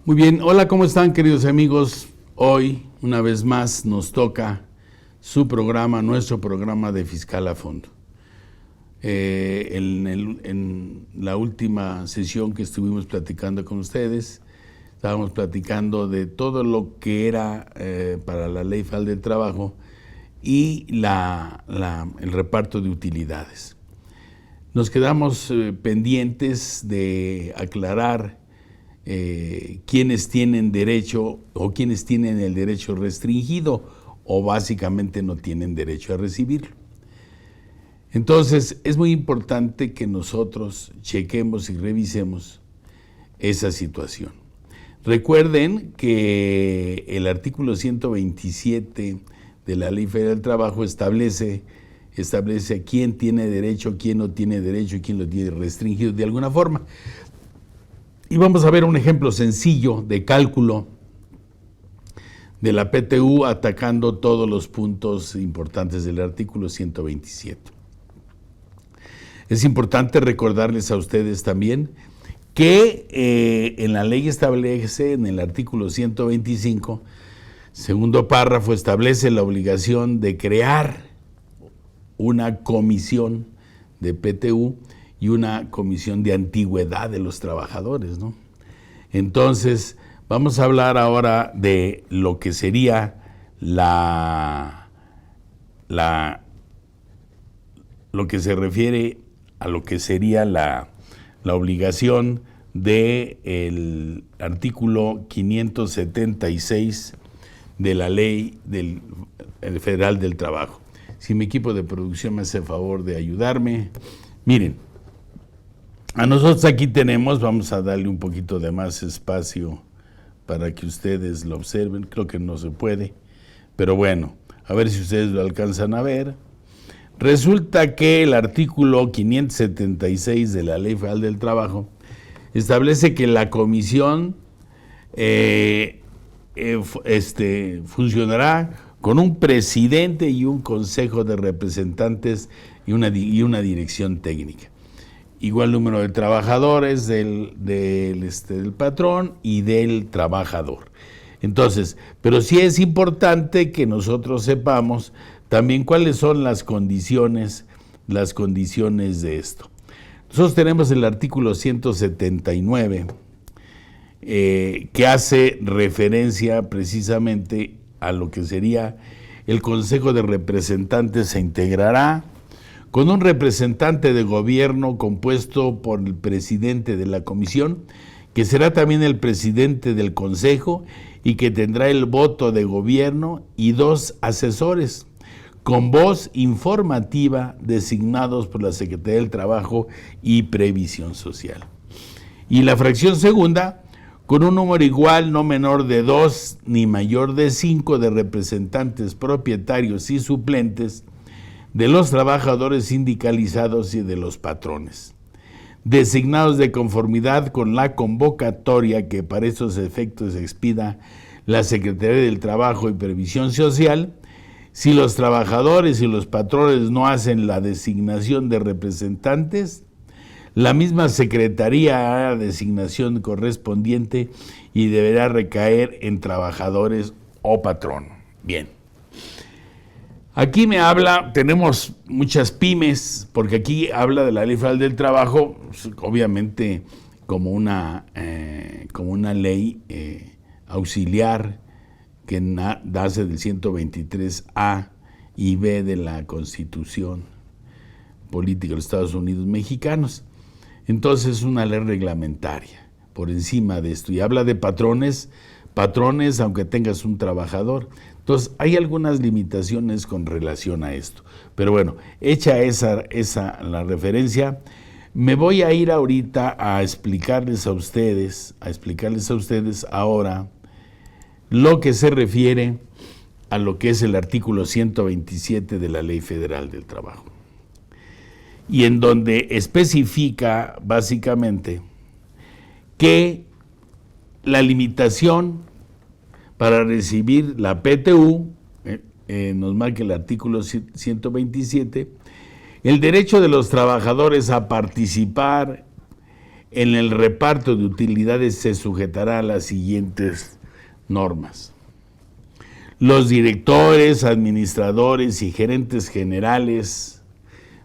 Muy bien, hola, ¿cómo están, queridos amigos? Hoy, una vez más, nos toca su programa, nuestro programa de Fiscal a Fondo. En la última sesión que estuvimos platicando con ustedes, estábamos platicando de todo lo que era para la Ley Federal del Trabajo y el reparto de utilidades. Nos quedamos pendientes de aclarar quienes tienen derecho o quienes tienen el derecho restringido o básicamente no tienen derecho a recibirlo. Entonces, es muy importante que nosotros chequemos y revisemos esa situación. Recuerden que el artículo 127 de la Ley Federal del Trabajo establece a quién tiene derecho, quién no tiene derecho y quién lo tiene restringido de alguna forma. Y vamos a ver un ejemplo sencillo de cálculo de la PTU atacando todos los puntos importantes del artículo 127. Es importante recordarles a ustedes también que en la ley establece, en el artículo 125, segundo párrafo, establece la obligación de crear una comisión de PTU y una comisión de antigüedad de los trabajadores, ¿no? Entonces, vamos a hablar ahora de lo que sería lo que se refiere a lo que sería la obligación del artículo 576 de la Ley Federal del Trabajo. Si mi equipo de producción me hace el favor de ayudarme. Miren, a nosotros aquí tenemos, vamos a darle un poquito de más espacio para que ustedes lo observen. Creo que no se puede, pero bueno, a ver si ustedes lo alcanzan a ver. Resulta que el artículo 576 de la Ley Federal del Trabajo establece que la comisión funcionará con un presidente y un consejo de representantes y una dirección técnica. Igual número de trabajadores del patrón y del trabajador. Entonces, pero sí es importante que nosotros sepamos también cuáles son las condiciones de esto. Nosotros tenemos el artículo 179 que hace referencia precisamente a lo que sería el Consejo de Representantes. Se integrará con un representante de gobierno compuesto por el presidente de la comisión, que será también el presidente del consejo y que tendrá el voto de gobierno, y 2 asesores con voz informativa designados por la Secretaría del Trabajo y Previsión Social. Y la fracción segunda, con un número igual, no menor de 2 ni mayor de 5 de representantes propietarios y suplentes de los trabajadores sindicalizados y de los patrones, designados de conformidad con la convocatoria que para estos efectos expida la Secretaría del Trabajo y Previsión Social. Si los trabajadores y los patrones no hacen la designación de representantes, la misma Secretaría hará la designación correspondiente y deberá recaer en trabajadores o patrón. Bien. Aquí me habla, tenemos muchas pymes, porque aquí habla de la Ley Federal del Trabajo, obviamente como una ley auxiliar que nace del 123A y B de la Constitución Política de los Estados Unidos Mexicanos. Entonces es una ley reglamentaria por encima de esto y habla de patrones aunque tengas un trabajador. Entonces hay algunas limitaciones con relación a esto, pero bueno, hecha la referencia, me voy a ir ahorita a explicarles a ustedes ahora lo que se refiere a lo que es el artículo 127 de la Ley Federal del Trabajo, y en donde especifica básicamente que la limitación para recibir la PTU, nos marca el artículo 127, el derecho de los trabajadores a participar en el reparto de utilidades se sujetará a las siguientes normas. Los directores, administradores y gerentes generales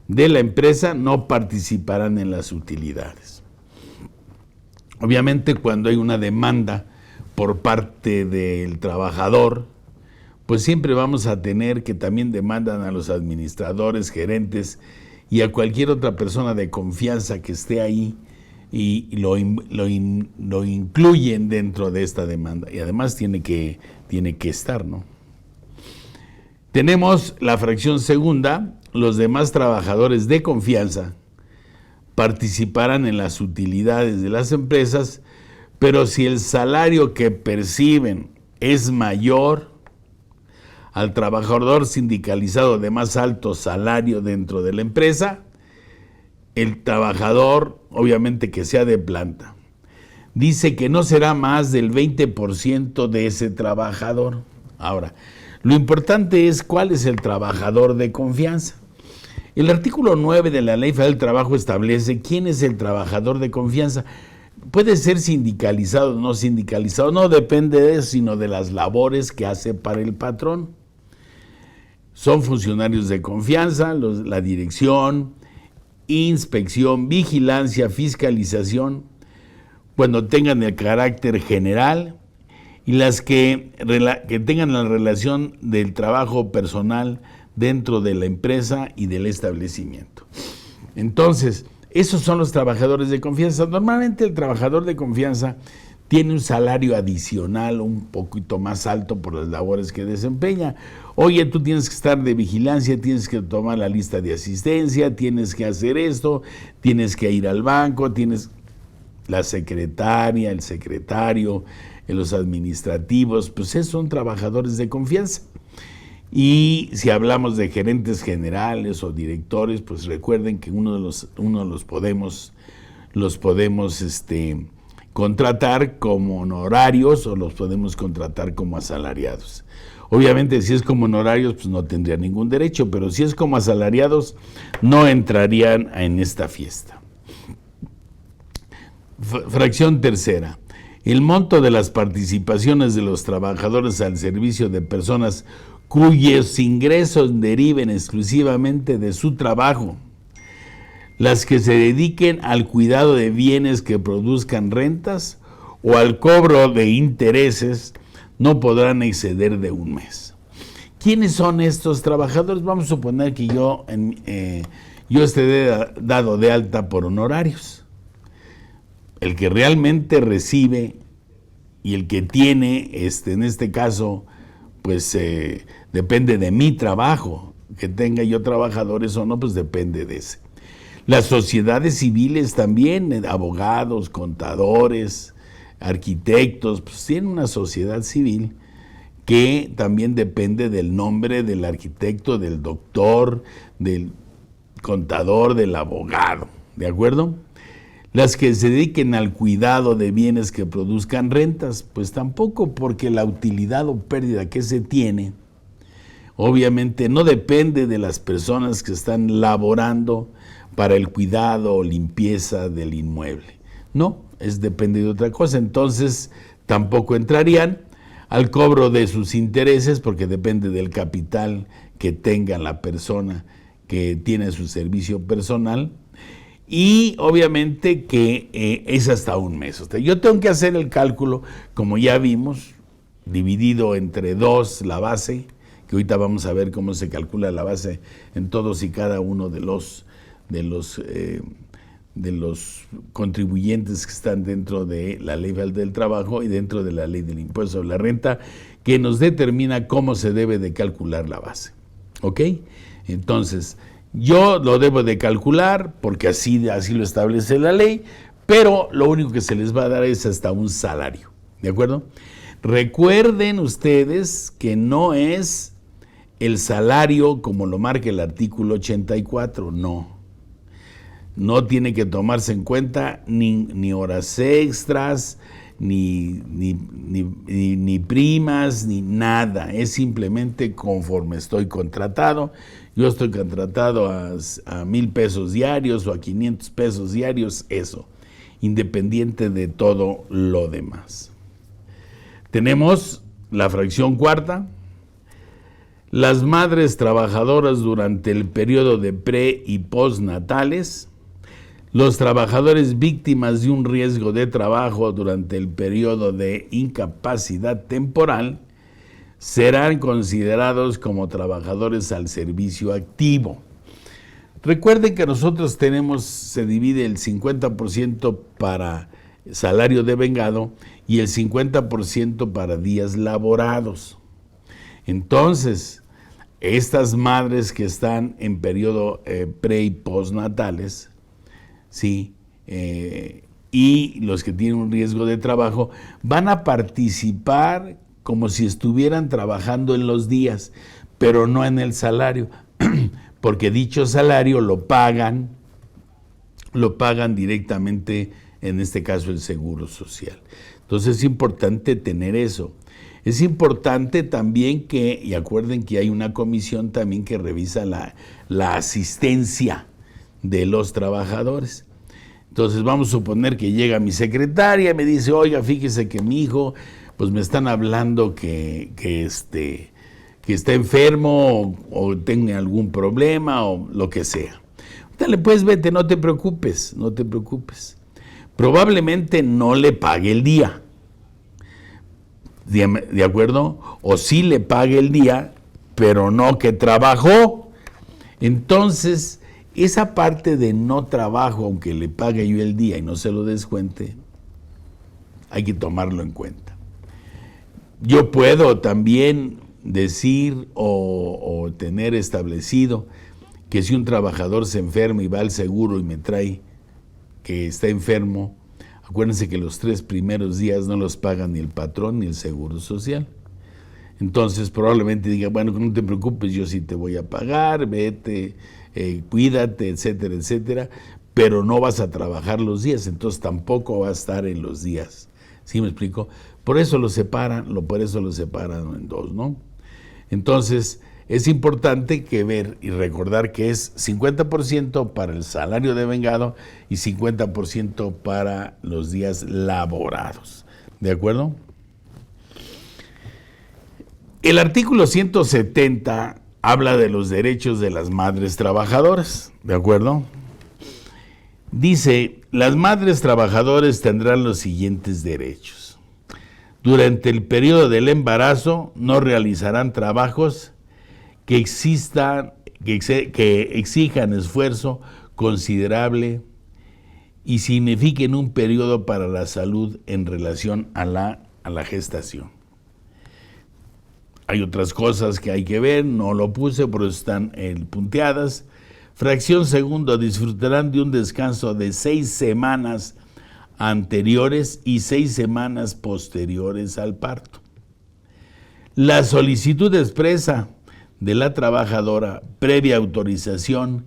de la empresa no participarán en las utilidades. Obviamente, cuando hay una demanda por parte del trabajador, pues siempre vamos a tener que también demandan a los administradores, gerentes y a cualquier otra persona de confianza que esté ahí y lo incluyen dentro de esta demanda. Y además tiene que estar, ¿no? Tenemos la fracción segunda: los demás trabajadores de confianza participarán en las utilidades de las empresas, pero si el salario que perciben es mayor al trabajador sindicalizado de más alto salario dentro de la empresa, el trabajador, obviamente que sea de planta, dice que no será más del 20% de ese trabajador. Ahora, lo importante es cuál es el trabajador de confianza. El artículo 9 de la Ley Federal del Trabajo establece quién es el trabajador de confianza. Puede ser sindicalizado o no sindicalizado, no depende de eso, sino de las labores que hace para el patrón. Son funcionarios de confianza, la dirección, inspección, vigilancia, fiscalización, cuando tengan el carácter general, y las que tengan la relación del trabajo personal dentro de la empresa y del establecimiento. Entonces, esos son los trabajadores de confianza. Normalmente el trabajador de confianza tiene un salario adicional un poquito más alto por las labores que desempeña. Oye, tú tienes que estar de vigilancia, tienes que tomar la lista de asistencia, tienes que hacer esto, tienes que ir al banco, tienes la secretaria, el secretario, los administrativos, pues esos son trabajadores de confianza. Y si hablamos de gerentes generales o directores, pues recuerden que uno los podemos contratar como honorarios o los podemos contratar como asalariados. Obviamente, si es como honorarios, pues no tendrían ningún derecho, pero si es como asalariados, no entrarían en esta fiesta. Fracción tercera: el monto de las participaciones de los trabajadores al servicio de personas cuyos ingresos deriven exclusivamente de su trabajo, las que se dediquen al cuidado de bienes que produzcan rentas o al cobro de intereses, no podrán exceder de un mes. ¿Quiénes son estos trabajadores? Vamos a suponer que yo esté dado de alta por honorarios. El que realmente recibe y el que tiene, en este caso, pues depende de mi trabajo. Que tenga yo trabajadores o no, pues depende de ese. Las sociedades civiles también, abogados, contadores, arquitectos, pues tienen una sociedad civil que también depende del nombre del arquitecto, del doctor, del contador, del abogado, ¿de acuerdo? Las que se dediquen al cuidado de bienes que produzcan rentas, pues tampoco, porque la utilidad o pérdida que se tiene, obviamente no depende de las personas que están laborando para el cuidado o limpieza del inmueble. No, depende de otra cosa. Entonces tampoco entrarían al cobro de sus intereses, porque depende del capital que tenga la persona que tiene su servicio personal. Y obviamente que es hasta un mes. O sea, yo tengo que hacer el cálculo, como ya vimos, dividido entre 2 la base, que ahorita vamos a ver cómo se calcula la base en todos y cada uno de los contribuyentes que están dentro de la Ley Federal del Trabajo y dentro de la Ley del Impuesto sobre la Renta, que nos determina cómo se debe de calcular la base. ¿Ok? Entonces, yo lo debo de calcular porque así lo establece la ley, pero lo único que se les va a dar es hasta un salario. ¿De acuerdo? Recuerden ustedes que no es el salario como lo marca el artículo 84, no. No tiene que tomarse en cuenta ni horas extras, ni primas, ni nada. Es simplemente conforme estoy contratado. Yo estoy contratado a 1,000 pesos diarios o a 500 pesos diarios, eso. independiente de todo lo demás. Tenemos la fracción cuarta. Las madres trabajadoras durante el periodo de pre- y postnatales, los trabajadores víctimas de un riesgo de trabajo durante el periodo de incapacidad temporal, serán considerados como trabajadores al servicio activo. Recuerden que nosotros se divide el 50% para salario devengado y el 50% para días laborados. Entonces, estas madres que están en periodo pre- y postnatales, ¿sí? Y los que tienen un riesgo de trabajo, van a participar como si estuvieran trabajando en los días, pero no en el salario, porque dicho salario lo pagan directamente, en este caso el Seguro Social. Entonces es importante tener eso. Es importante también y acuerden que hay una comisión también que revisa la asistencia de los trabajadores. Entonces vamos a suponer que llega mi secretaria y me dice, oiga, fíjese que mi hijo, pues me están hablando que está enfermo o tenga algún problema o lo que sea. Dale, pues vete, no te preocupes. Probablemente no le pague el día, ¿de acuerdo? O sí le pague el día, pero no que trabajó. Entonces, esa parte de no trabajo, aunque le pague yo el día y no se lo descuente, hay que tomarlo en cuenta. Yo puedo también decir o tener establecido que si un trabajador se enferma y va al seguro y me trae que está enfermo, acuérdense que los 3 primeros días no los paga ni el patrón ni el Seguro Social. Entonces probablemente diga, bueno, no te preocupes, yo sí te voy a pagar, vete, cuídate, etcétera, etcétera, pero no vas a trabajar los días, entonces tampoco va a estar en los días. ¿Sí me explico? Por eso lo separan en 2, ¿no? Entonces, es importante ver y recordar que es 50% para el salario devengado y 50% para los días laborados. ¿De acuerdo? El artículo 170 habla de los derechos de las madres trabajadoras. ¿De acuerdo? Dice, las madres trabajadoras tendrán los siguientes derechos. Durante el periodo del embarazo no realizarán trabajos que exijan esfuerzo considerable y signifiquen un periodo para la salud en relación a la gestación. Hay otras cosas que hay que ver, no lo puse, pero están punteadas. Fracción segunda, disfrutarán de un descanso de 6 semanas anteriores y 6 semanas posteriores al parto. La solicitud expresa de la trabajadora, previa autorización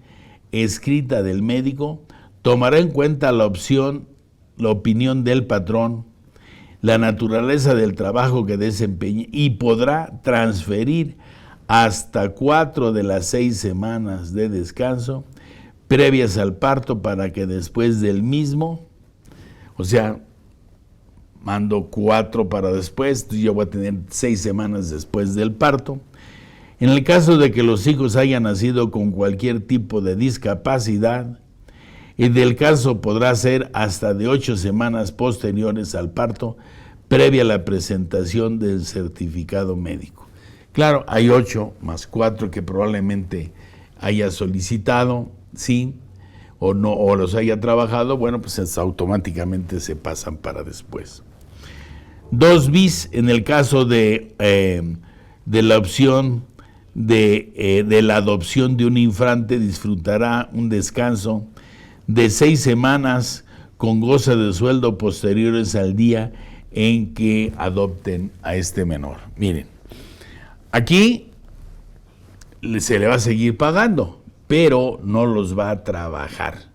escrita del médico, tomará en cuenta la opinión del patrón, la naturaleza del trabajo que desempeñe y podrá transferir hasta 4 de las 6 semanas de descanso previas al parto para que después del mismo, o sea, mando 4 para después, yo voy a tener 6 semanas después del parto. En el caso de que los hijos hayan nacido con cualquier tipo de discapacidad, y del caso podrá ser hasta de 8 semanas posteriores al parto, previa a la presentación del certificado médico. Claro, hay 8 más 4 que probablemente haya solicitado, sí, o no, o los haya trabajado, bueno, pues automáticamente se pasan para después. 2 bis, en el caso de la opción de la adopción de un infante, disfrutará un descanso de 6 semanas con goce de sueldo posteriores al día en que adopten a este menor. Miren, aquí se le va a seguir pagando, pero no los va a trabajar.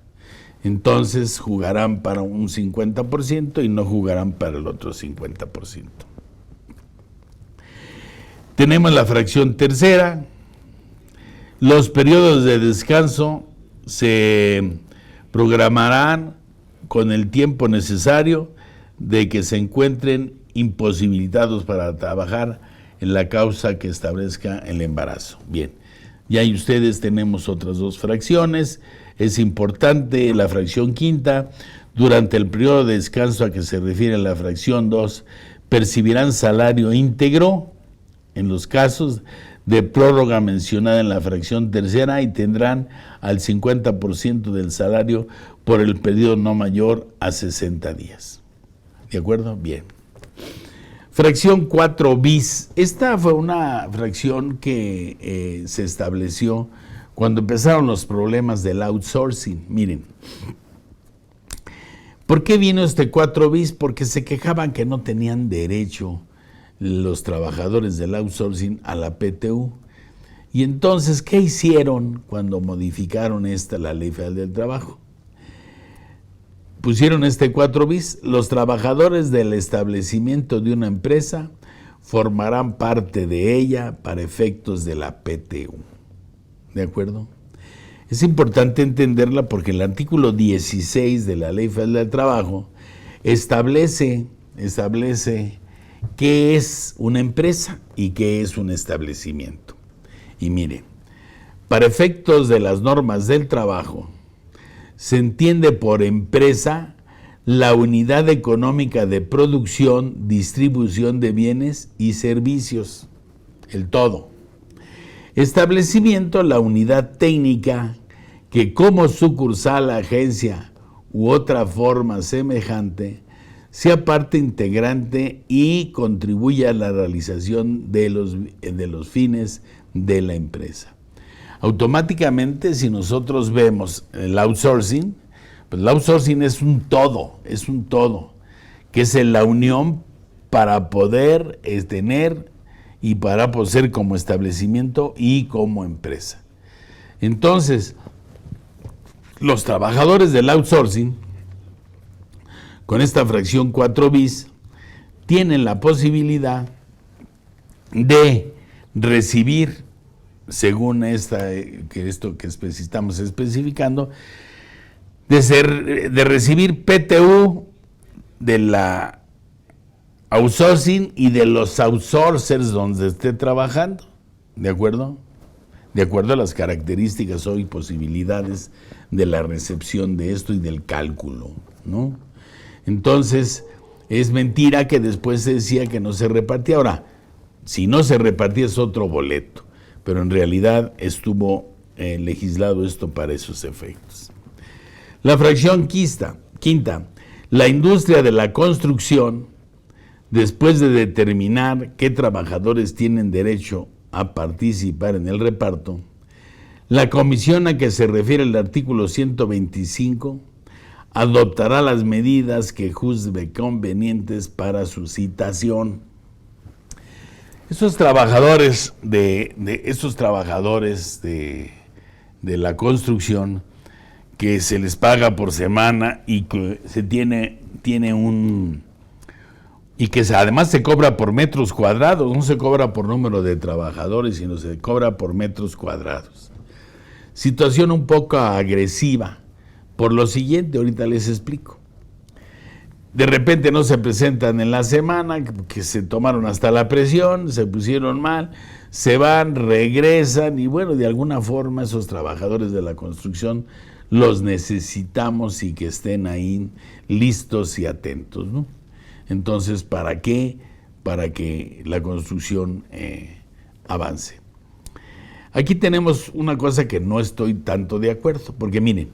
Entonces jugarán para un 50% y no jugarán para el otro 50%. Tenemos la fracción tercera. Los periodos de descanso se programarán con el tiempo necesario de que se encuentren imposibilitados para trabajar en la causa que establezca el embarazo. Bien, ya ahí ustedes tenemos otras dos fracciones. Es importante la fracción quinta. Durante el periodo de descanso a que se refiere la fracción 2, percibirán salario íntegro en los casos de prórroga mencionada en la fracción tercera y tendrán al 50% del salario por el periodo no mayor a 60 días. ¿De acuerdo? Bien. Fracción 4 bis. Esta fue una fracción que se estableció cuando empezaron los problemas del outsourcing. Miren, ¿por qué vino este 4 bis? Porque se quejaban que no tenían derecho los trabajadores del outsourcing a la PTU. Y entonces, ¿qué hicieron cuando modificaron la Ley Federal del Trabajo? Pusieron este 4 bis. Los trabajadores del establecimiento de una empresa formarán parte de ella para efectos de la PTU. ¿De acuerdo? Es importante entenderla porque el artículo 16 de la Ley Federal del Trabajo establece qué es una empresa y qué es un establecimiento. Y mire, para efectos de las normas del trabajo, se entiende por empresa la unidad económica de producción, distribución de bienes y servicios, el todo. Establecimiento, la unidad técnica que como sucursal, agencia u otra forma semejante sea parte integrante y contribuya a la realización de los fines de la empresa. Automáticamente, si nosotros vemos el outsourcing, pues el outsourcing es un todo, que es la unión para poder tener y para poder ser como establecimiento y como empresa. Entonces, los trabajadores del outsourcing, con esta fracción 4 bis, tienen la posibilidad de recibir, según esto que estamos especificando, de recibir PTU de la outsourcing y de los outsourcers donde esté trabajando, ¿de acuerdo? De acuerdo a las características o posibilidades de la recepción de esto y del cálculo, ¿no? Entonces, es mentira que después se decía que no se repartía. Ahora, si no se repartía es otro boleto, pero en realidad estuvo legislado esto para esos efectos. La fracción quinta, la industria de la construcción, después de determinar qué trabajadores tienen derecho a participar en el reparto, la comisión a que se refiere el artículo 125 adoptará las medidas que juzgue convenientes para su citación. Esos trabajadores de la construcción que se les paga por semana y que se tiene y que además se cobra por metros cuadrados, no se cobra por número de trabajadores, sino se cobra por metros cuadrados. Situación un poco agresiva, por lo siguiente, ahorita les explico. De repente no se presentan en la semana, que se tomaron hasta la presión, se pusieron mal, se van, regresan y bueno, de alguna forma esos trabajadores de la construcción los necesitamos y que estén ahí listos y atentos, ¿no? Entonces, ¿para qué? Para que la construcción avance. Aquí tenemos una cosa que no estoy tanto de acuerdo, porque miren,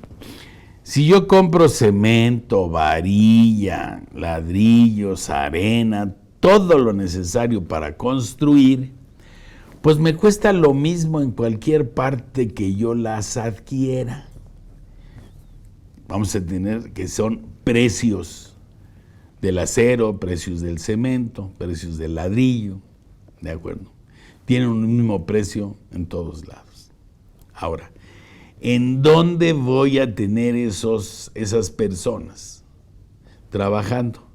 si yo compro cemento, varilla, ladrillos, arena, todo lo necesario para construir, pues me cuesta lo mismo en cualquier parte que yo las adquiera. Vamos a tener que son precios del acero, precios del cemento, precios del ladrillo, ¿de acuerdo? Tienen un mismo precio en todos lados. Ahora, ¿en dónde voy a tener esas personas trabajando?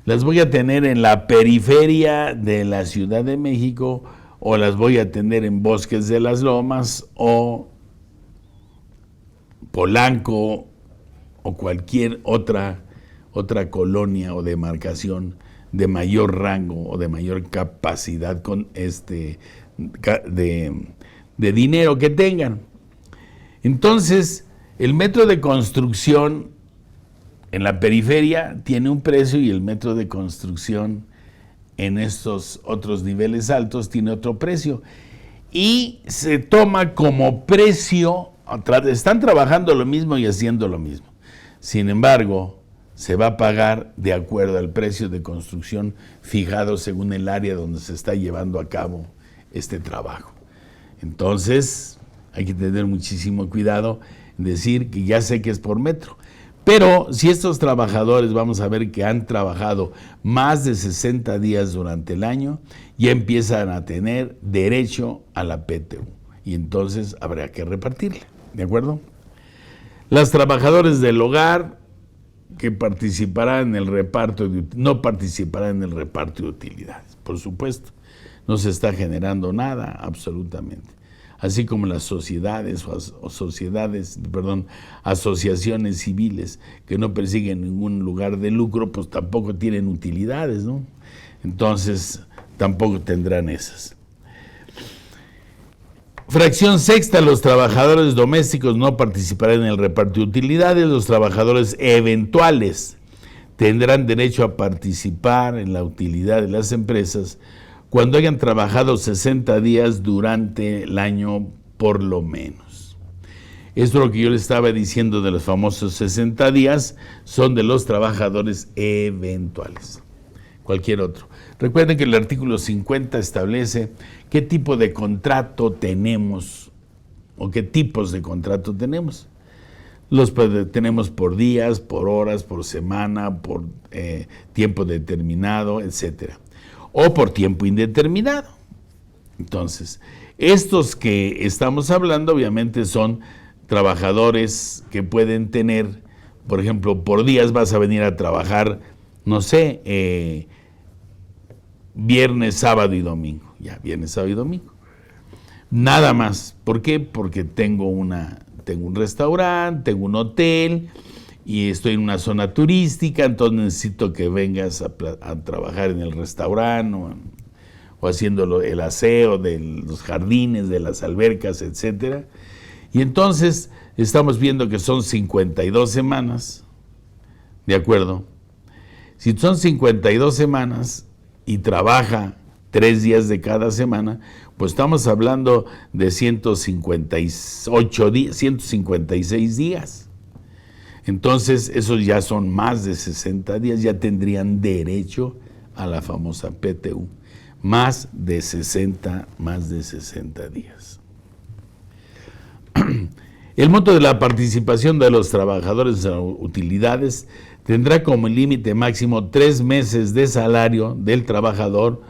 ¿Las voy a tener en la periferia de la Ciudad de México o las voy a tener en Bosques de las Lomas o Polanco o cualquier otra otra colonia o demarcación de mayor rango o de mayor capacidad con de dinero que tengan. Entonces, el metro de construcción en la periferia tiene un precio y el metro de construcción en estos otros niveles altos tiene otro precio. Y se toma como precio, están trabajando lo mismo y haciendo lo mismo. Sin embargo, se va a pagar de acuerdo al precio de construcción fijado según el área donde se está llevando a cabo este trabajo. Entonces, hay que tener muchísimo cuidado en decir que ya sé que es por metro. Pero si estos trabajadores, vamos a ver que han trabajado más de 60 días durante el año, ya empiezan a tener derecho a la PTU. Y entonces habrá que repartirla, ¿de acuerdo? Las trabajadoras del hogar que participarán en el reparto, no participarán en el reparto de utilidades, por supuesto. No se está generando nada, absolutamente. Así como las sociedades asociaciones civiles que no persiguen ningún lugar de lucro, pues tampoco tienen utilidades, ¿no? Entonces, tampoco tendrán esas. Fracción sexta, los trabajadores domésticos no participarán en el reparto de utilidades. Los trabajadores eventuales tendrán derecho a participar en la utilidad de las empresas cuando hayan trabajado 60 días durante el año por lo menos. Esto es lo que yo les estaba diciendo de los famosos 60 días, son de los trabajadores eventuales. Cualquier otro. Recuerden que el artículo 50 establece qué tipo de contrato tenemos o qué tipos de contrato tenemos. Los tenemos por días, por horas, por semana, por tiempo determinado, etcétera. O por tiempo indeterminado. Entonces, estos que estamos hablando obviamente son trabajadores que pueden tener, por ejemplo, por días vas a venir a trabajar, no sé, viernes, sábado y domingo. Ya, viernes, sábado y domingo. Nada más. ¿Por qué? Porque tengo un restaurante, tengo un hotel y estoy en una zona turística, entonces necesito que vengas a trabajar en el restaurante o haciendo el aseo de los jardines, de las albercas, etcétera. Y entonces estamos viendo que son 52 semanas, ¿de acuerdo? Si son 52 semanas y trabaja 3 días de cada semana, pues estamos hablando de 156 días. Entonces, esos ya son más de 60 días, ya tendrían derecho a la famosa PTU. Más de 60 días. El monto de la participación de los trabajadores en utilidades tendrá como límite máximo 3 meses de salario del trabajador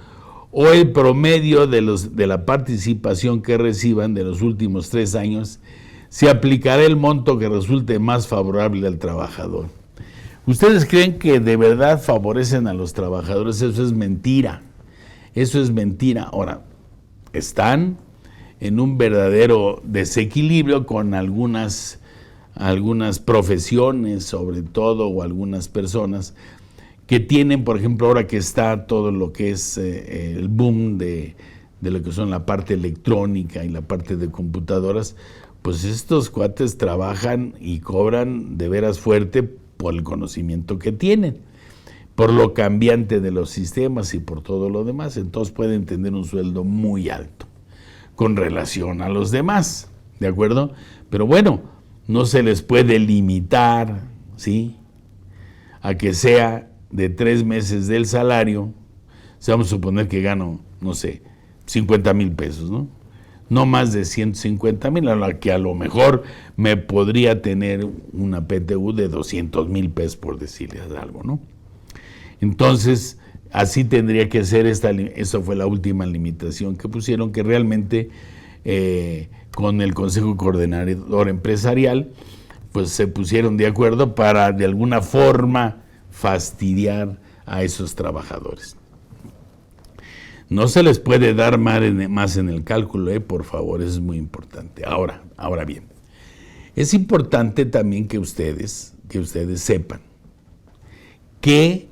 o el promedio de la participación que reciban de los últimos 3 años. Se aplicará el monto que resulte más favorable al trabajador. ¿Ustedes creen que de verdad favorecen a los trabajadores? Eso es mentira. Eso es mentira. Ahora, están en un verdadero desequilibrio con algunas profesiones, sobre todo, o algunas personas que tienen, por ejemplo, ahora que está todo lo que es el boom de lo que son la parte electrónica y la parte de computadoras, pues estos cuates trabajan y cobran de veras fuerte por el conocimiento que tienen, por lo cambiante de los sistemas y por todo lo demás. Entonces pueden tener un sueldo muy alto con relación a los demás, ¿de acuerdo? Pero bueno, no se les puede limitar, ¿sí?, a que sea de 3 meses del salario. Vamos a suponer que gano, no sé, 50,000 pesos, ¿no? No más de 150,000, a la que a lo mejor me podría tener una PTU de 200,000 pesos, por decirles algo, ¿no? Entonces, así tendría que ser esa fue la última limitación que pusieron, que realmente con el Consejo Coordinador Empresarial, pues se pusieron de acuerdo para de alguna forma fastidiar a esos trabajadores. No se les puede dar más en el cálculo, por favor, eso es muy importante. Ahora bien, es importante también que ustedes sepan que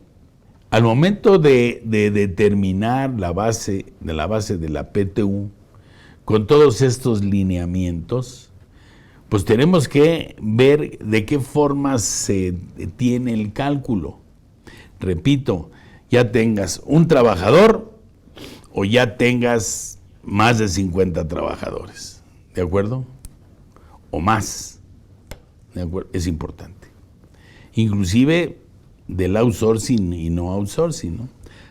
al momento de determinar la base de la PTU, con todos estos lineamientos, pues tenemos que ver de qué forma se tiene el cálculo. Repito, ya tengas un trabajador o ya tengas más de 50 trabajadores, ¿de acuerdo? O más, ¿de acuerdo? Es importante. Inclusive del outsourcing y no outsourcing, ¿no?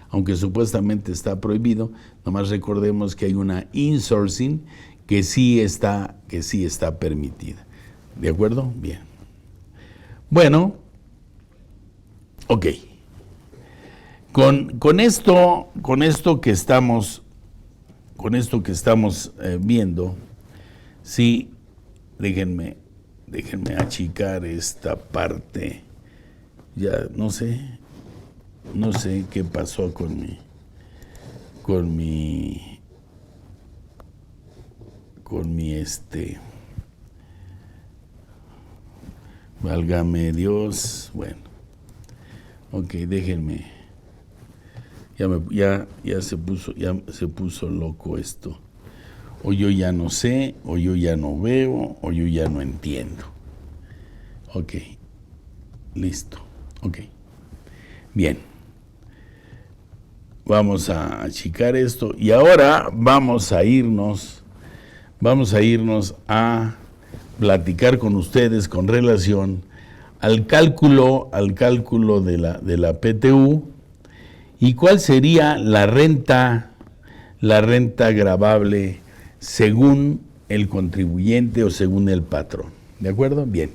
Aunque supuestamente está prohibido, nomás recordemos que hay una insourcing que sí está permitida. ¿De acuerdo? Bien. Bueno, ok. Con esto que estamos viendo, sí, déjenme achicar esta parte. Ya no sé qué pasó con mi válgame Dios. Bueno, ok, déjenme. Ya se puso loco esto. O yo ya no sé, o yo ya no veo, o yo ya no entiendo. Ok, listo. Ok, bien. Vamos a achicar esto y ahora vamos a irnos a platicar con ustedes con relación al cálculo de la PTU y cuál sería la renta gravable según el contribuyente o según el patrón. ¿De acuerdo? Bien.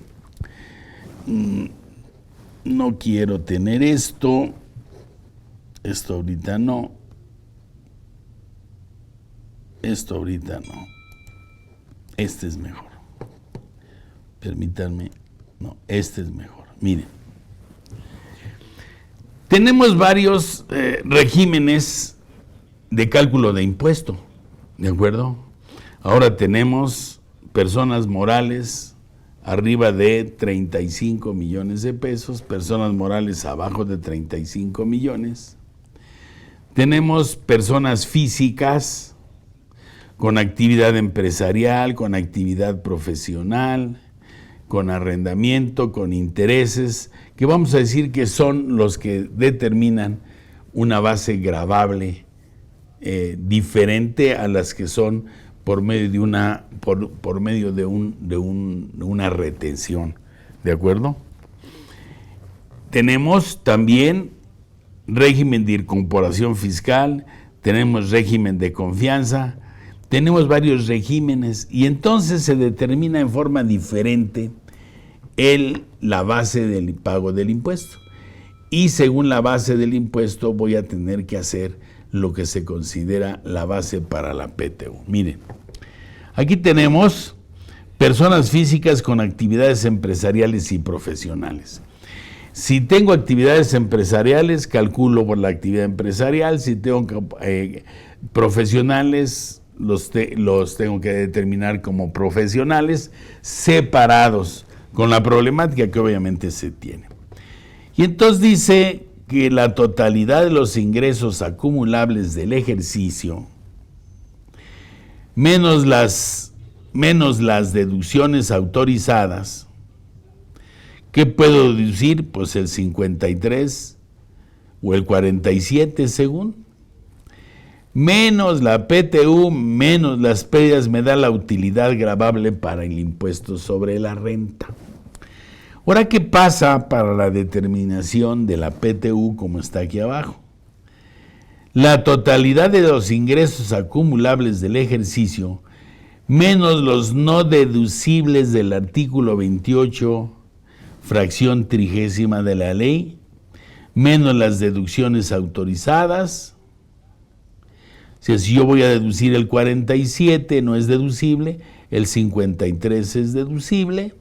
No quiero tener esto ahorita no, este es mejor, permítanme, no, este es mejor. Miren, tenemos varios regímenes de cálculo de impuesto, ¿de acuerdo? Ahora tenemos personas morales arriba de 35 millones de pesos, personas morales abajo de 35 millones. Tenemos personas físicas con actividad empresarial, con actividad profesional, con arrendamiento, con intereses, que vamos a decir que son los que determinan una base gravable diferente a las que son por medio de una retención, ¿de acuerdo? Tenemos también régimen de incorporación fiscal, tenemos régimen de confianza, tenemos varios regímenes y entonces se determina en forma diferente la base del pago del impuesto. Y según la base del impuesto voy a tener que hacer lo que se considera la base para la PTU. Miren, aquí tenemos personas físicas con actividades empresariales y profesionales. Si tengo actividades empresariales, calculo por la actividad empresarial. Si tengo profesionales, los tengo que determinar como profesionales separados, con la problemática que obviamente se tiene. Y entonces dice que la totalidad de los ingresos acumulables del ejercicio, menos las deducciones autorizadas, ¿qué puedo deducir? Pues el 53 o el 47 según. Menos la PTU, menos las pérdidas, me da la utilidad gravable para el impuesto sobre la renta. Ahora, ¿qué pasa para la determinación de la PTU como está aquí abajo? La totalidad de los ingresos acumulables del ejercicio, menos los no deducibles del artículo 28, fracción 30 de la ley, menos las deducciones autorizadas. Si yo voy a deducir el 47, no es deducible, el 53 es deducible,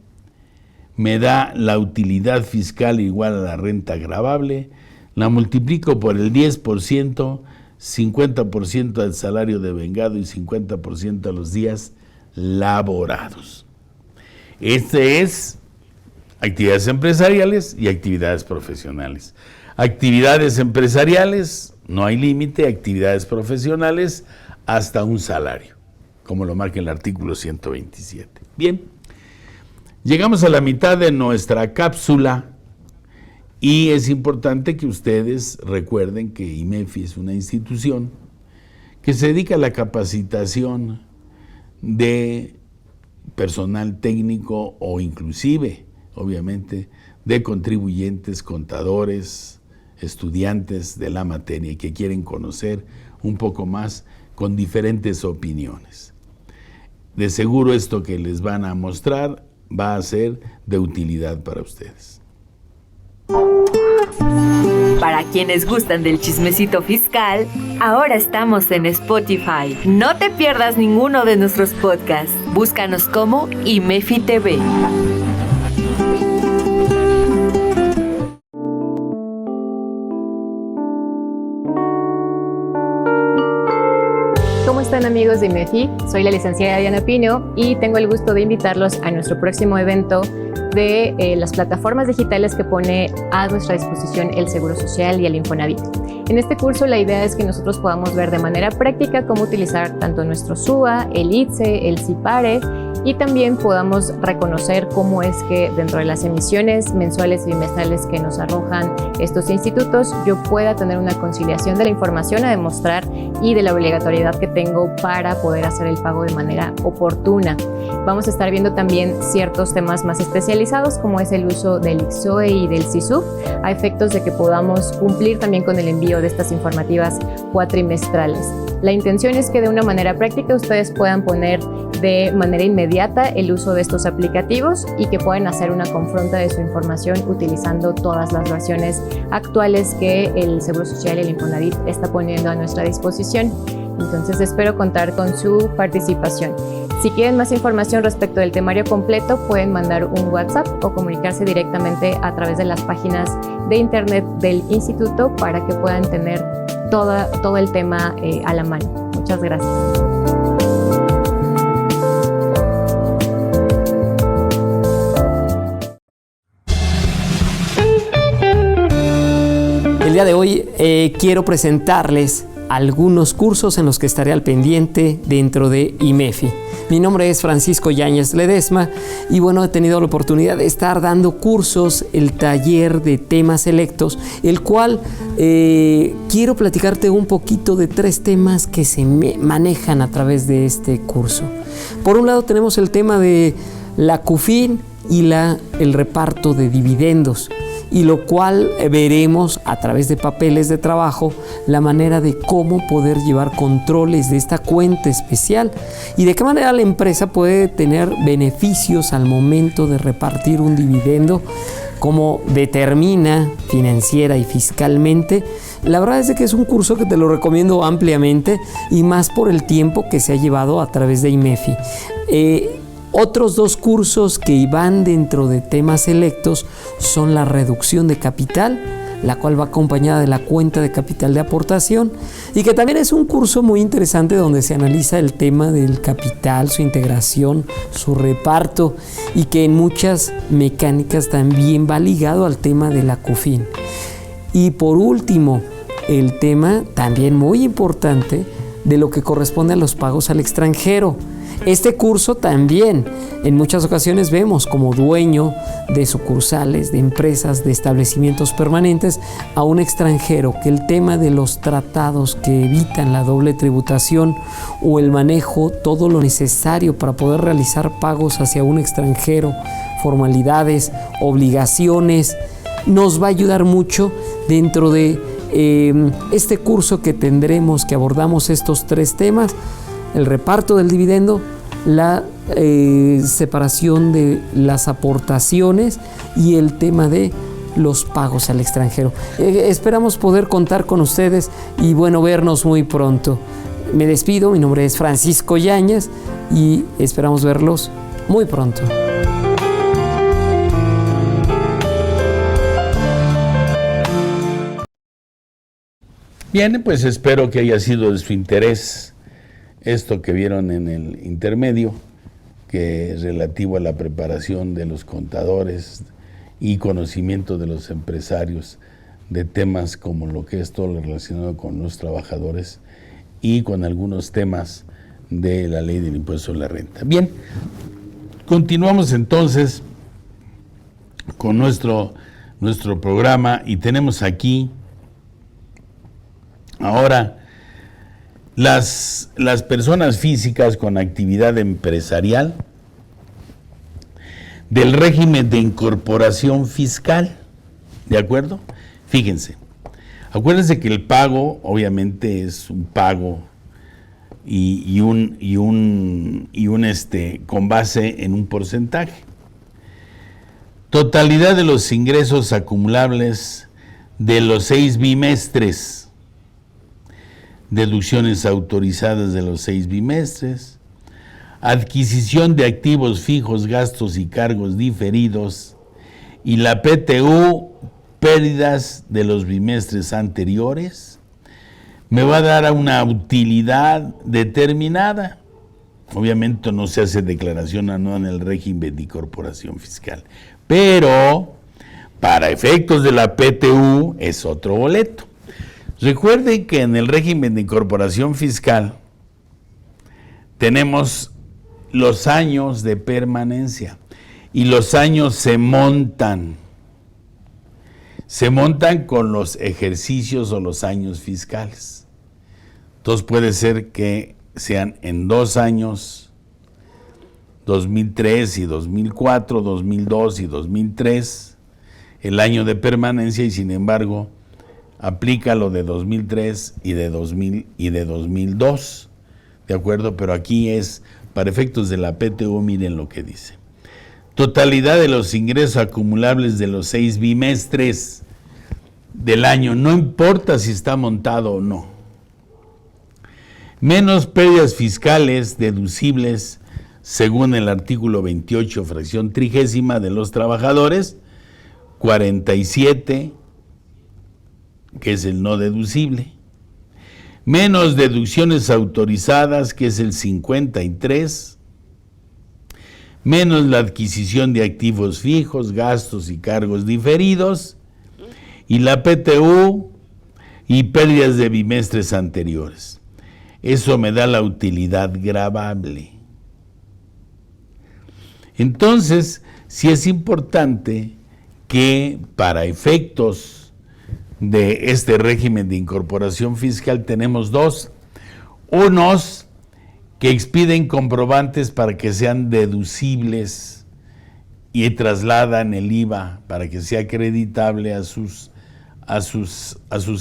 me da la utilidad fiscal igual a la renta gravable, la multiplico por el 10%, 50% del salario devengado y 50% a los días laborados. Este es actividades empresariales y actividades profesionales. Actividades empresariales, no hay límite, actividades profesionales, hasta un salario, como lo marca el artículo 127. Bien, llegamos a la mitad de nuestra cápsula y es importante que ustedes recuerden que IMEFI es una institución que se dedica a la capacitación de personal técnico o inclusive, obviamente, de contribuyentes, contadores, estudiantes de la materia y que quieren conocer un poco más con diferentes opiniones. De seguro esto que les van a mostrar va a ser de utilidad para ustedes. Para quienes gustan del chismecito fiscal, ahora estamos en Spotify. No te pierdas ninguno de nuestros podcasts. Búscanos como IMEFI TV. ¿Cómo están, amigos de IMEFI? Soy la licenciada Diana Pino y tengo el gusto de invitarlos a nuestro próximo evento de las plataformas digitales que pone a nuestra disposición el Seguro Social y el Infonavit. En este curso la idea es que nosotros podamos ver de manera práctica cómo utilizar tanto nuestro SUA, el ITSE, el CIPARE y también podamos reconocer cómo es que dentro de las emisiones mensuales y bimestrales que nos arrojan estos institutos yo pueda tener una conciliación de la información a demostrar y de la obligatoriedad que tengo para poder hacer el pago de manera oportuna. Vamos a estar viendo también ciertos temas más especializados como es el uso del IXOE y del CISUF a efectos de que podamos cumplir también con el envío de estas informativas cuatrimestrales. La intención es que de una manera práctica ustedes puedan poner de manera inmediata el uso de estos aplicativos y que puedan hacer una confronta de su información utilizando todas las versiones actuales que el Seguro Social y el Infonavit está poniendo a nuestra disposición. Entonces espero contar con su participación. Si quieren más información respecto del temario completo, pueden mandar un WhatsApp o comunicarse directamente a través de las páginas de internet del instituto para que puedan tener todo el tema a la mano. Muchas gracias. El día de hoy quiero presentarles algunos cursos en los que estaré al pendiente dentro de IMEFI. Mi nombre es Francisco Yáñez Ledesma y bueno, he tenido la oportunidad de estar dando cursos, el taller de temas selectos, el cual quiero platicarte un poquito de 3 temas que se manejan a través de este curso. Por un lado tenemos el tema de la CUFIN y el reparto de dividendos, y lo cual veremos a través de papeles de trabajo la manera de cómo poder llevar controles de esta cuenta especial y de qué manera la empresa puede tener beneficios al momento de repartir un dividendo, cómo determina financiera y fiscalmente. La verdad es que es un curso que te lo recomiendo ampliamente y más por el tiempo que se ha llevado a través de IMEFI. Otros 2 cursos que van dentro de temas selectos son la reducción de capital, la cual va acompañada de la cuenta de capital de aportación y que también es un curso muy interesante donde se analiza el tema del capital, su integración, su reparto y que en muchas mecánicas también va ligado al tema de la CUFIN. Y por último, el tema también muy importante de lo que corresponde a los pagos al extranjero. Este curso también en muchas ocasiones vemos como dueño de sucursales, de empresas, de establecimientos permanentes a un extranjero, que el tema de los tratados que evitan la doble tributación o el manejo, todo lo necesario para poder realizar pagos hacia un extranjero, formalidades, obligaciones, nos va a ayudar mucho dentro de este curso que tendremos, que abordamos estos 3 temas: el reparto del dividendo, la separación de las aportaciones y el tema de los pagos al extranjero. Esperamos poder contar con ustedes y bueno, vernos muy pronto. Me despido, mi nombre es Francisco Yáñez y esperamos verlos muy pronto. Bien, pues espero que haya sido de su interés esto que vieron en el intermedio, que es relativo a la preparación de los contadores y conocimiento de los empresarios de temas como lo que es todo lo relacionado con los trabajadores y con algunos temas de la ley del impuesto a la renta. Bien, continuamos entonces con nuestro programa y tenemos aquí ahora las personas físicas con actividad empresarial del régimen de incorporación fiscal, ¿de acuerdo? Fíjense, acuérdense que el pago obviamente es un pago con base en un porcentaje. Totalidad de los ingresos acumulables de los 6 bimestres, deducciones autorizadas de los 6 bimestres, adquisición de activos fijos, gastos y cargos diferidos, y la PTU, pérdidas de los bimestres anteriores, me va a dar una utilidad determinada. Obviamente no se hace declaración anual en el régimen de incorporación fiscal, pero para efectos de la PTU es otro boleto. Recuerden que en el régimen de incorporación fiscal tenemos los años de permanencia y los años se montan con los ejercicios o los años fiscales. Entonces puede ser que sean en 2 años, 2003 y 2004, 2002 y 2003, el año de permanencia, y sin embargo aplica lo de 2003 y de 2000 y de 2002, ¿de acuerdo? Pero aquí es para efectos de la PTU, miren lo que dice. Totalidad de los ingresos acumulables de los 6 bimestres del año, no importa si está montado o no, menos pérdidas fiscales deducibles según el artículo 28, fracción 30 de los trabajadores, 47, que es el no deducible, menos deducciones autorizadas, que es el 53, menos la adquisición de activos fijos, gastos y cargos diferidos, y la PTU y pérdidas de bimestres anteriores. Eso me da la utilidad gravable. Entonces, sí es importante que para efectos de este régimen de incorporación fiscal tenemos 2. Unos que expiden comprobantes para que sean deducibles y trasladan el IVA para que sea acreditable a sus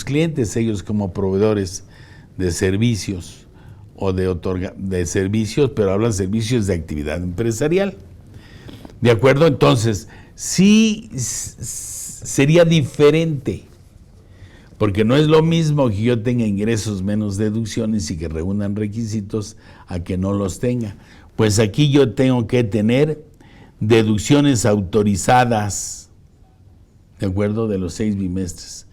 clientes, ellos como proveedores de servicios o de servicios, pero hablan servicios de actividad empresarial. ¿De acuerdo? Entonces, sí sería diferente, porque no es lo mismo que yo tenga ingresos menos deducciones y que reúnan requisitos a que no los tenga. Pues aquí yo tengo que tener deducciones autorizadas, ¿de acuerdo? De los 6 bimestres.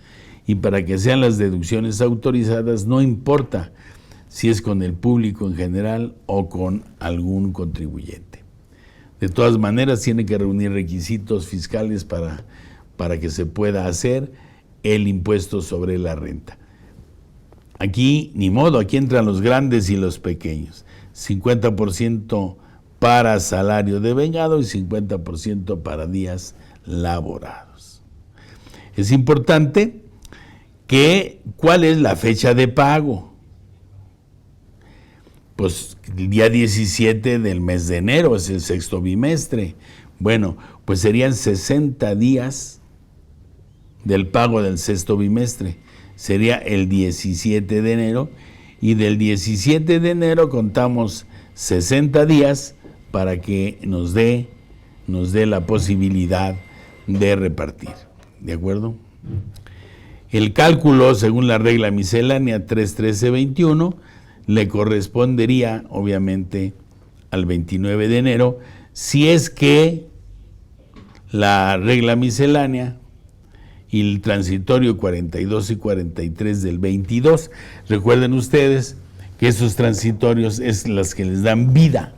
Y para que sean las deducciones autorizadas, no importa si es con el público en general o con algún contribuyente. De todas maneras, tiene que reunir requisitos fiscales para que se pueda hacer el impuesto sobre la renta. Aquí, ni modo, aquí entran los grandes y los pequeños. 50% para salario devengado y 50% para días laborados. Es importante que, ¿cuál es la fecha de pago? Pues el día 17 del mes de enero, es el 6º bimestre. Bueno, pues serían 60 días del pago del 6º bimestre. Sería el 17 de enero, y del 17 de enero contamos 60 días para que nos dé la posibilidad de repartir. ¿De acuerdo? El cálculo, según la regla miscelánea 31321, le correspondería, obviamente, al 29 de enero, si es que la regla miscelánea y el transitorio 42 y 43 del 22, recuerden ustedes que esos transitorios es las que les dan vida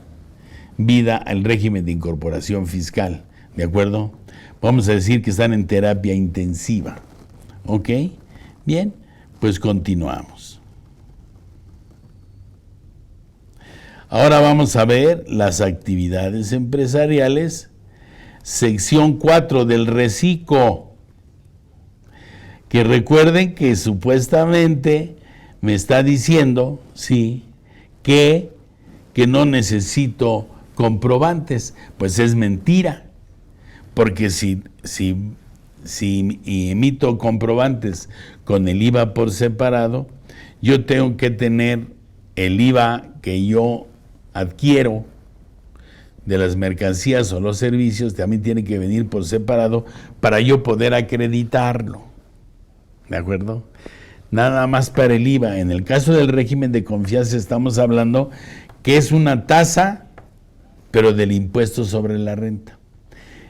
al régimen de incorporación fiscal, ¿de acuerdo? Vamos a decir que están en terapia intensiva, ¿Ok? Bien, pues continuamos. Ahora vamos a ver las actividades empresariales, sección 4 del reciclo, que recuerden que supuestamente me está diciendo, sí, que no necesito comprobantes. Pues es mentira, porque si emito comprobantes con el IVA por separado, yo tengo que tener el IVA que yo adquiero de las mercancías o los servicios, también tiene que venir por separado para yo poder acreditarlo. ¿De acuerdo? Nada más para el IVA. En el caso del régimen de confianza estamos hablando que es una tasa, pero del impuesto sobre la renta.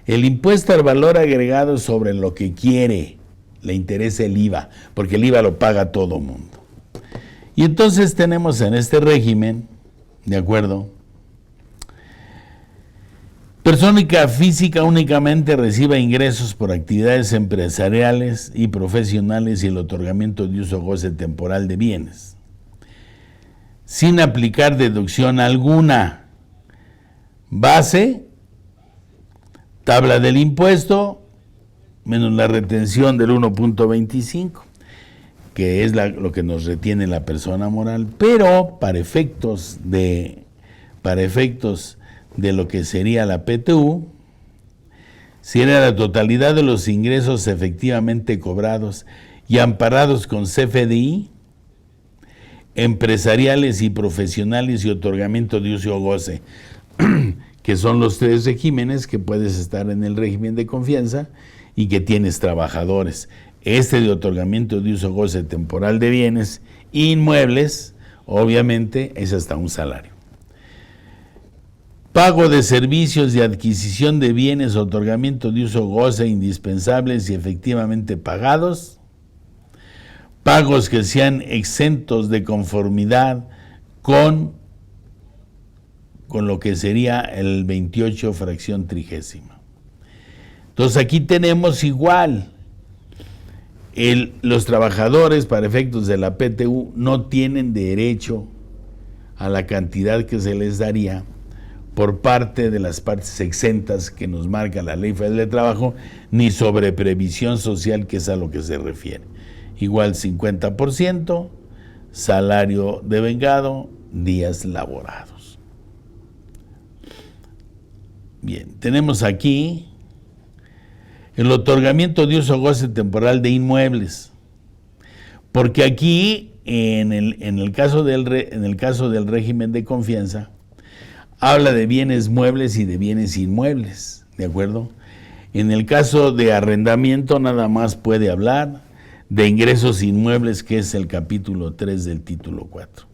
El impuesto al valor agregado sobre lo que le interesa el IVA, porque el IVA lo paga todo mundo. Y entonces tenemos en este régimen, ¿de acuerdo? Persona física únicamente reciba ingresos por actividades empresariales y profesionales y el otorgamiento de uso o goce temporal de bienes, sin aplicar deducción alguna. Base, tabla del impuesto, menos la retención del 1.25, que es lo que nos retiene la persona moral, pero para efectos de lo que sería la PTU, si era la totalidad de los ingresos efectivamente cobrados y amparados con CFDI, empresariales y profesionales y otorgamiento de uso o goce, que son los 3 regímenes que puedes estar en el régimen de confianza y que tienes trabajadores. Este de otorgamiento de uso o goce temporal de bienes inmuebles, obviamente, es hasta un salario. Pago de servicios y adquisición de bienes, otorgamiento de uso o goce indispensables y efectivamente pagados. Pagos que sean exentos de conformidad con lo que sería el 28 fracción 30. Entonces aquí tenemos igual, los trabajadores para efectos de la PTU no tienen derecho a la cantidad que se les daría por parte de las partes exentas que nos marca la Ley Federal de Trabajo, ni sobre previsión social, que es a lo que se refiere. Igual 50%, salario devengado, días laborados. Bien, tenemos aquí el otorgamiento de uso o goce temporal de inmuebles, porque aquí en el caso del régimen de confianza habla de bienes muebles y de bienes inmuebles, ¿de acuerdo? En el caso de arrendamiento nada más puede hablar de ingresos inmuebles, que es el capítulo 3 del título 4.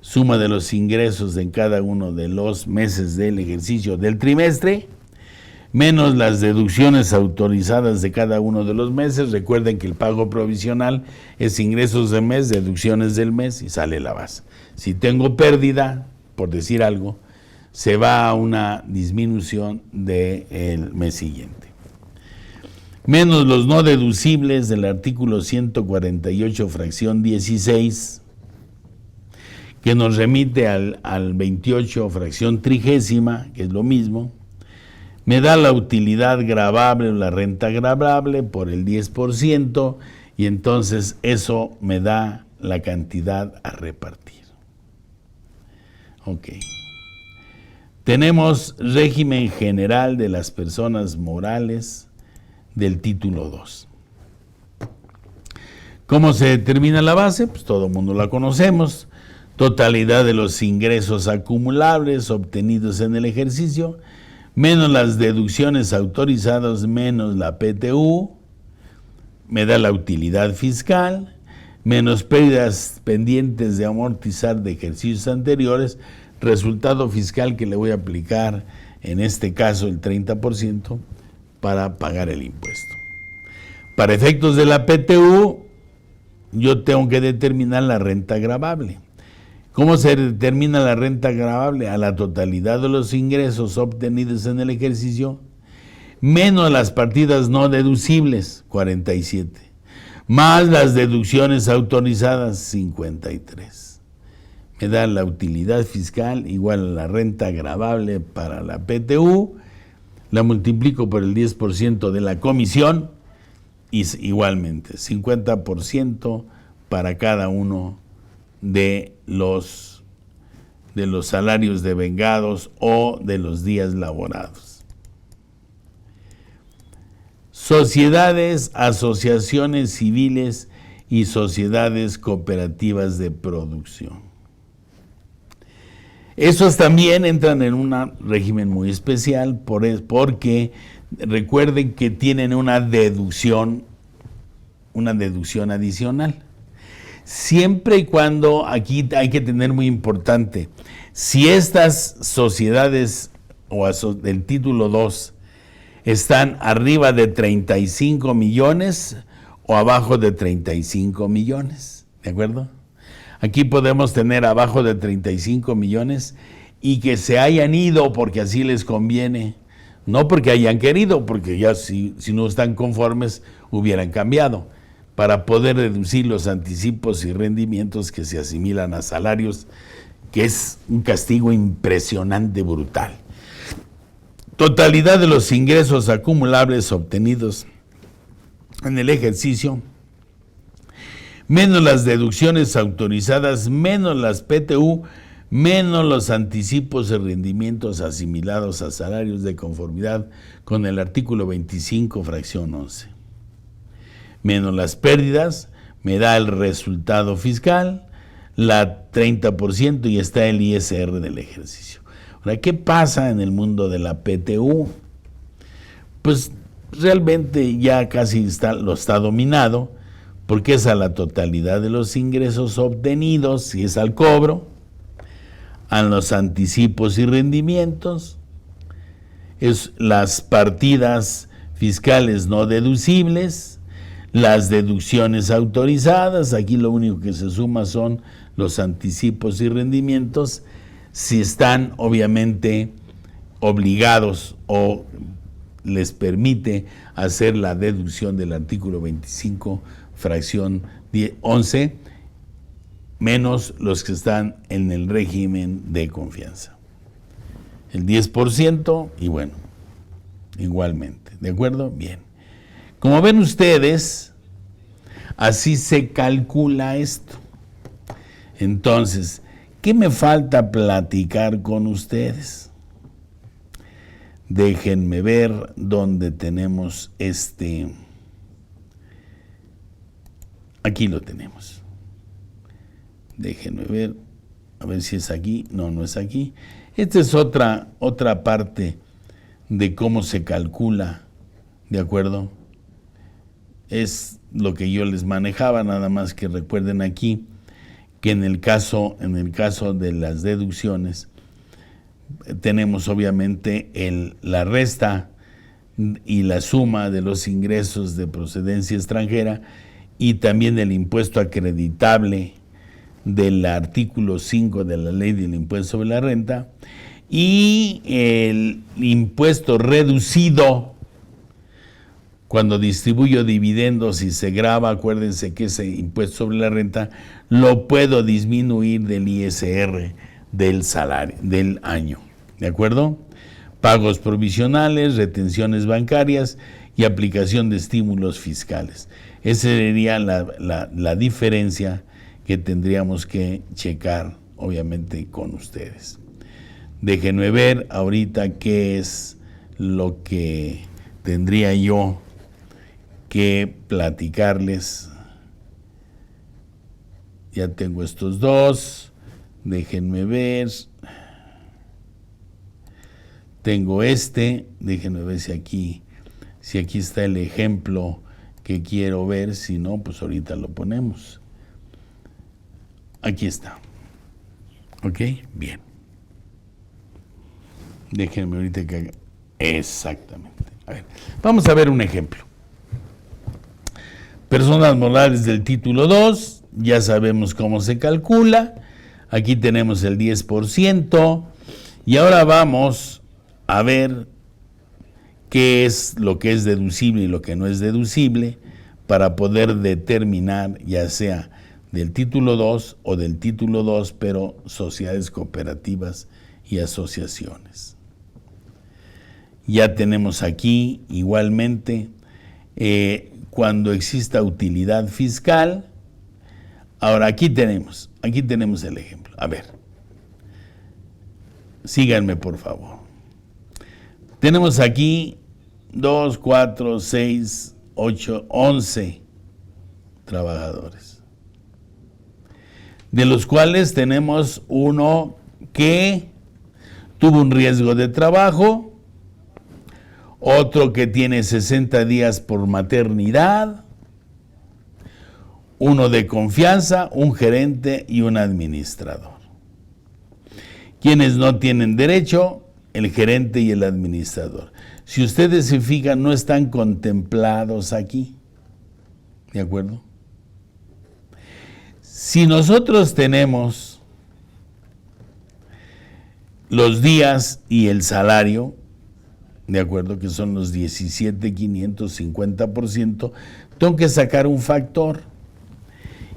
Suma de los ingresos en cada uno de los meses del ejercicio del trimestre, menos las deducciones autorizadas de cada uno de los meses. Recuerden que el pago provisional es ingresos de mes, deducciones del mes y sale la base. Si tengo pérdida, por decir algo, se va a una disminución del mes siguiente. Menos los no deducibles del artículo 148, fracción 16, que nos remite al 28, fracción 30, que es lo mismo. Me da la utilidad gravable o la renta gravable por el 10%, y entonces eso me da la cantidad a repartir. Ok. Tenemos régimen general de las personas morales del título 2. ¿Cómo se determina la base? Pues todo el mundo la conocemos. Totalidad de los ingresos acumulables obtenidos en el ejercicio, menos las deducciones autorizadas, menos la PTU, me da la utilidad fiscal, menos pérdidas pendientes de amortizar de ejercicios anteriores, resultado fiscal que le voy a aplicar, en este caso el 30%, para pagar el impuesto. Para efectos de la PTU, yo tengo que determinar la renta gravable. ¿Cómo se determina la renta gravable? A la totalidad de los ingresos obtenidos en el ejercicio, menos las partidas no deducibles, 47, más las deducciones autorizadas, 53. Me da la utilidad fiscal igual a la renta gravable para la PTU, la multiplico por el 10% de la comisión y igualmente 50% para cada uno de los salarios devengados o de los días laborados. Sociedades, asociaciones civiles y sociedades cooperativas de producción. Esos también entran en un régimen muy especial porque recuerden que tienen una deducción adicional. Siempre y cuando, aquí hay que tener muy importante, si estas sociedades del título 2 están arriba de 35 millones o abajo de 35 millones, ¿de acuerdo? Aquí podemos tener abajo de 35 millones y que se hayan ido porque así les conviene, no porque hayan querido, porque ya si no están conformes hubieran cambiado, para poder reducir los anticipos y rendimientos que se asimilan a salarios, que es un castigo impresionante, brutal. Totalidad de los ingresos acumulables obtenidos en el ejercicio, menos las deducciones autorizadas, menos las PTU, menos los anticipos y rendimientos asimilados a salarios de conformidad con el artículo 25, fracción 11. Menos las pérdidas, me da el resultado fiscal, la 30% y está el ISR del ejercicio. Ahora, ¿qué pasa en el mundo de la PTU? Pues realmente ya casi lo está dominado, porque es a la totalidad de los ingresos obtenidos, si es al cobro, a los anticipos y rendimientos, es las partidas fiscales no deducibles, las deducciones autorizadas, aquí lo único que se suma son los anticipos y rendimientos, si están obviamente obligados o les permite hacer la deducción del artículo 25, fracción 11, menos los que están en el régimen de confianza. El 10% y bueno, igualmente, ¿de acuerdo? Bien. Como ven ustedes, así se calcula esto. Entonces, ¿qué me falta platicar con ustedes? Déjenme ver dónde tenemos aquí lo tenemos. Déjenme ver, a ver si es aquí. No, no es aquí. Esta es otra parte de cómo se calcula, ¿de acuerdo? Es lo que yo les manejaba, nada más que recuerden aquí que en el caso de las deducciones tenemos obviamente la resta y la suma de los ingresos de procedencia extranjera y también el impuesto acreditable del artículo 5 de la ley del impuesto sobre la renta y el impuesto reducido cuando distribuyo dividendos y se grava. Acuérdense que ese impuesto sobre la renta lo puedo disminuir del ISR del salario del año, ¿de acuerdo? Pagos provisionales, retenciones bancarias y aplicación de estímulos fiscales. Esa sería la diferencia que tendríamos que checar, obviamente, con ustedes. Déjenme ver ahorita qué es lo que tendría yo que platicarles. Ya tengo estos dos. Déjenme ver. Tengo déjenme ver si aquí está el ejemplo que quiero ver. Si no, pues ahorita lo ponemos. Aquí está. ¿Ok? Bien. Déjenme ahorita que haga. Exactamente. A ver, vamos a ver un ejemplo. Personas morales del título 2, ya sabemos cómo se calcula. Aquí tenemos el 10%. Y ahora vamos a ver qué es lo que es deducible y lo que no es deducible para poder determinar, ya sea del título 2 o del título 2, pero sociedades cooperativas y asociaciones. Ya tenemos aquí igualmente cuando exista utilidad fiscal. Ahora aquí tenemos el ejemplo. A ver, síganme por favor. Tenemos aquí 2, 4, 6, 8, 11 trabajadores, de los cuales tenemos uno que tuvo un riesgo de trabajo, otro que tiene 60 días por maternidad, uno de confianza, un gerente y un administrador. Quienes no tienen derecho, el gerente y el administrador. Si ustedes se fijan, no están contemplados aquí. ¿De acuerdo? Si nosotros tenemos los días y el salario, ¿de acuerdo? Que son los 17,550%, tengo que sacar un factor.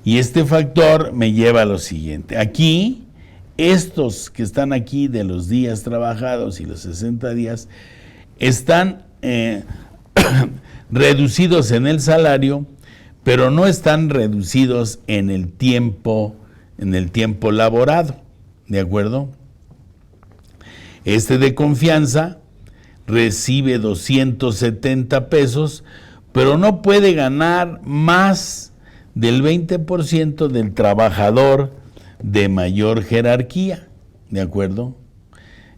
Y este factor me lleva a lo siguiente. Aquí, estos que están aquí de los días trabajados y los 60 días, están reducidos en el salario, pero no están reducidos en el tiempo laborado, ¿de acuerdo? Este de confianza recibe 270 pesos, pero no puede ganar más del 20% del trabajador de mayor jerarquía, ¿de acuerdo?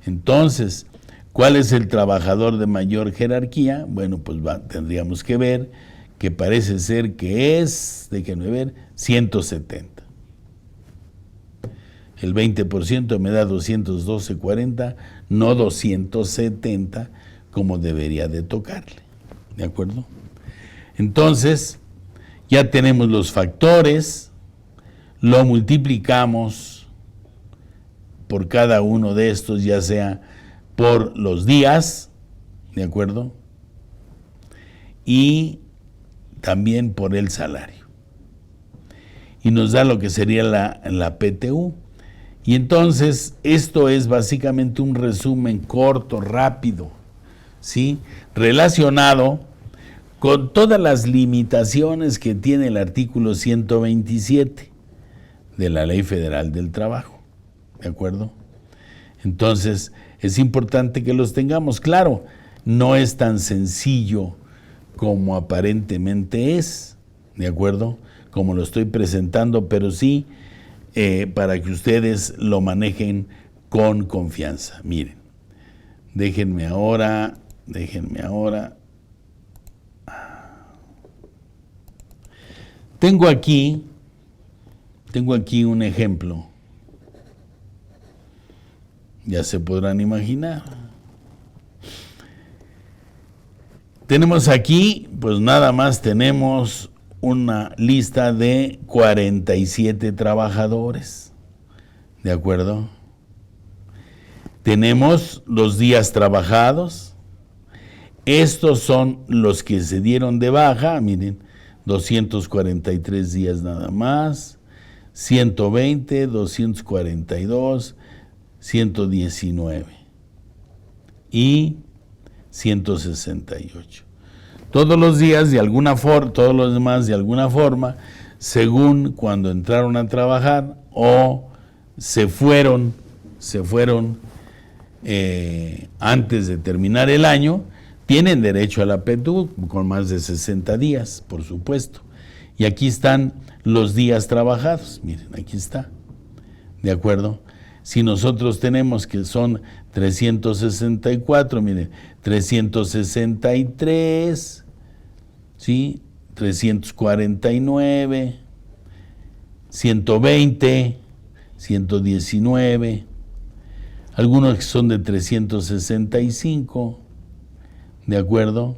Entonces, ¿cuál es el trabajador de mayor jerarquía? Bueno, pues tendríamos que ver que parece ser que es, déjenme ver, 170. El 20% me da 212.40, no 270 como debería de tocarle, ¿de acuerdo? Entonces, ya tenemos los factores, lo multiplicamos por cada uno de estos, ya sea por los días, ¿de acuerdo? Y también por el salario. Y nos da lo que sería la PTU. Y entonces, esto es básicamente un resumen corto, rápido, ¿sí? Relacionado con todas las limitaciones que tiene el artículo 127 de la Ley Federal del Trabajo, ¿de acuerdo? Entonces, es importante que los tengamos. Claro, no es tan sencillo como aparentemente es, ¿de acuerdo? Como lo estoy presentando, pero sí para que ustedes lo manejen con confianza. Miren, déjenme ahora. Tengo aquí un ejemplo. Ya se podrán imaginar. Tenemos aquí, pues nada más tenemos una lista de 47 trabajadores, ¿de acuerdo? Tenemos los días trabajados. Estos son los que se dieron de baja, miren, 243 días nada más, 120, 242, 119 y 168. Todos los días de alguna forma, todos los demás de alguna forma, según cuando entraron a trabajar o se fueron antes de terminar el año, tienen derecho a la PTU con más de 60 días, por supuesto. Y aquí están los días trabajados, miren, aquí está, ¿de acuerdo? Si nosotros tenemos que son 364, miren, 363, ¿sí? 349, 120, 119, algunos que son de 365, ¿de acuerdo?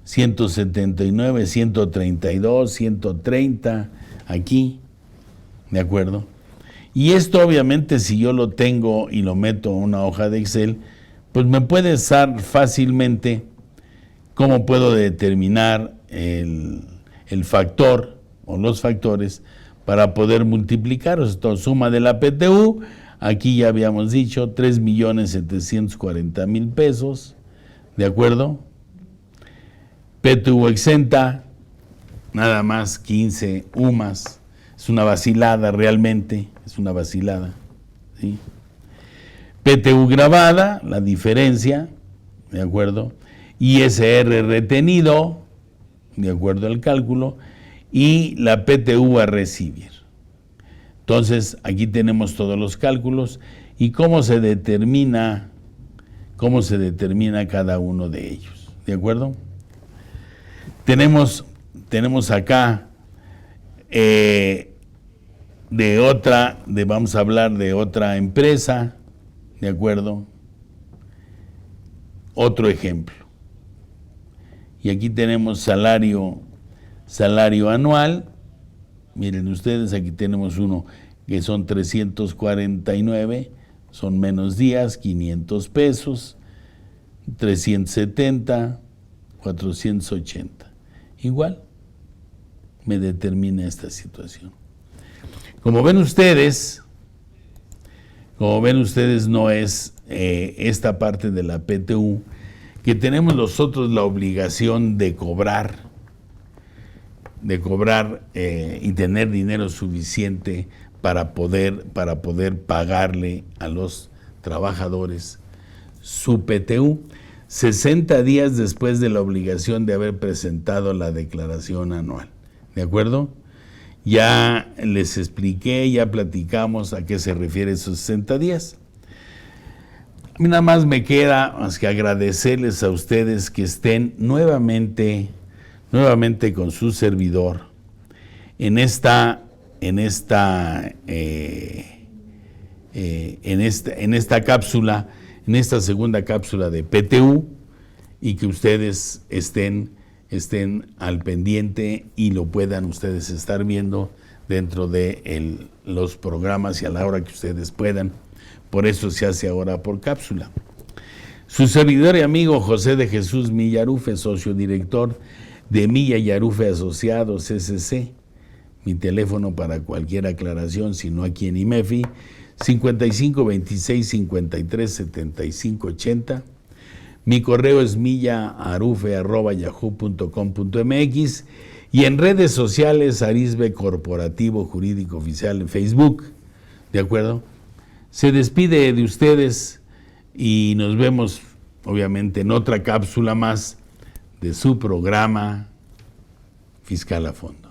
179, 132, 130, aquí, ¿de acuerdo? Y esto obviamente si yo lo tengo y lo meto en una hoja de Excel, pues me puede dar fácilmente cómo puedo determinar el factor o los factores para poder multiplicar. Esto suma de la PTU, aquí ya habíamos dicho 3.740.000 pesos, ¿de acuerdo? PTU exenta, nada más 15 UMAS, es una vacilada realmente, es una vacilada, ¿sí? PTU grabada, la diferencia, ¿de acuerdo? ISR retenido, de acuerdo al cálculo, y la PTU a recibir. Entonces, aquí tenemos todos los cálculos y cómo se determina cada uno de ellos, ¿de acuerdo? Tenemos acá vamos a hablar de otra empresa, ¿de acuerdo? Otro ejemplo. Y aquí tenemos salario anual. Miren ustedes, aquí tenemos uno que son 349, son menos días, 500 pesos, 370, 480. Igual me determina esta situación. Como ven ustedes, no es esta parte de la PTU que tenemos nosotros la obligación de cobrar y tener dinero suficiente para poder pagarle a los trabajadores su PTU 60 días después de la obligación de haber presentado la declaración anual. ¿De acuerdo? Ya les expliqué, ya platicamos a qué se refiere esos 60 días. A mí nada más me queda más que agradecerles a ustedes que estén nuevamente con su servidor en esta cápsula, en esta segunda cápsula de PTU, y que ustedes estén al pendiente y lo puedan ustedes estar viendo dentro de los programas y a la hora que ustedes puedan. Por eso se hace ahora por cápsula. Su servidor y amigo José de Jesús Millarufe, socio director de Milla y Arufe Asociados SC. Mi teléfono para cualquier aclaración, si no aquí en IMEFI, 55 26 53 75 80. Mi correo es millaarufe@yahoo.com.mx y en redes sociales Arisbe Corporativo Jurídico Oficial en Facebook. ¿De acuerdo? Se despide de ustedes y nos vemos obviamente en otra cápsula más de su programa Fiscal a Fondo.